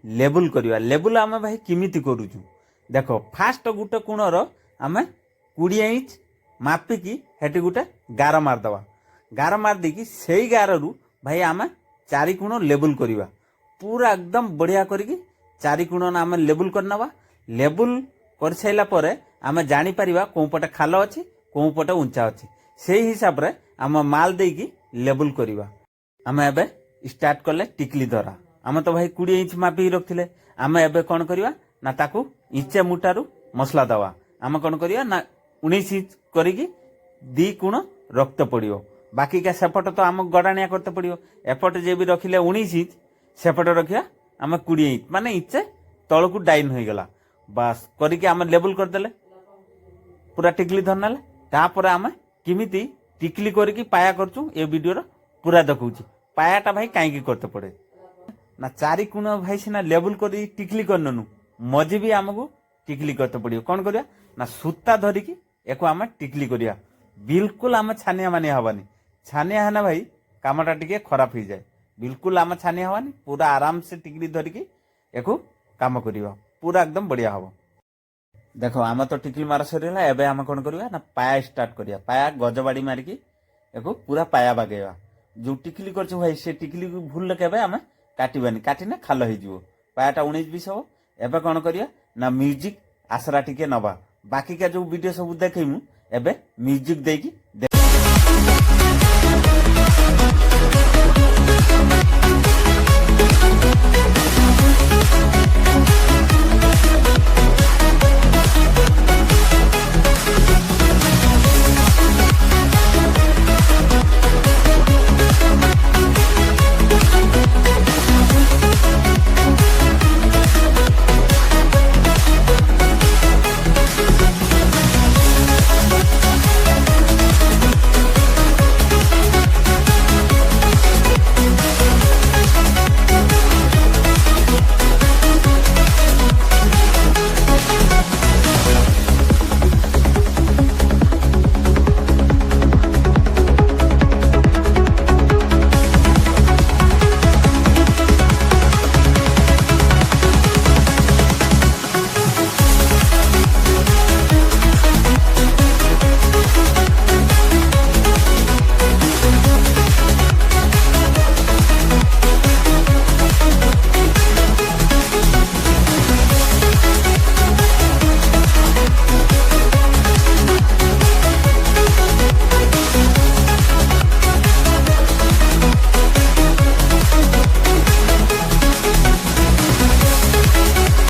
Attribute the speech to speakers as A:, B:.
A: लेबुल करवा। लेबुल आम भाई किमिति करूचु देख फास्ट गोटे कोणर आम 20 इंच मापिकी हेटी गोटे गार मारदवा। गार मारदेकी से गार रु भाई आम 4 कोण लेबुल करवा पूरा एकदम बढ़िया करिकी 4 कोण आम लेबुल करनवा। लेबुल कर साइला परे आम जानी परिबा कों पटे खाल अछि कों पटे उंचा अछि से हिसाब रे आम माल देकी लेबुल करवा। आम एबे स्टार्ट कले टिकली द्वारा। आम तो भाई 20 इंच मापी रखिले आम एबे कौन करवा ना ताकू इंचे मुटारू मसला दवा। आम कौन करवा ना 19 इंच करिकी 2 कोण रक्त पड़ियो। बाकी का सेपट तो आम गड़ाणिया करते पड़ियो। एपट जे भी रखिले 19 इंच सेपट रखिया आम 20 इंच माने इंचे तलकू डाइन हो गला बास करिकी आम लेबुल करदेले पूरा टिकली धरनाले। तापर आम किमिति टिकली करिकी पाया करचु ए वीडियो पूरा देखौची। पायाटा भाई काईकी करते पड़े ना 4 कोण भाई सिना लेबुल करी टिकली करननु मजी भी आमको टिकली करते पड़ियो। कौन करिया ना सूता धरिकी एको आम टिकली करिया। बिल्कुल आम छानिया मानिया हवानी। छानिया है ना भाई कामटा टिके खराब हो जाए। बिल्कुल आम छानिया हवानी पूरा आराम से टिकली धरिकी एको काम करियो पूरा एकदम बढ़िया हबो। देखो आम तो टिकली मार सरीला एबे आम कौन करिया ना पाया स्टार्ट करिया। पाया गजबाड़ी मारिकी एको पूरा पाया बागेवा। जो टिकली करछु भाई से टिकली को भूल केबे आम काटिबानी काटिने खाल हो जिवो। पायाटा 19-20 हो। एबे कौन करिया ना म्यूजिक आसरा टिके नबा। बाकी का जो वीडियो सब देखैमु एबे म्यूजिक देकी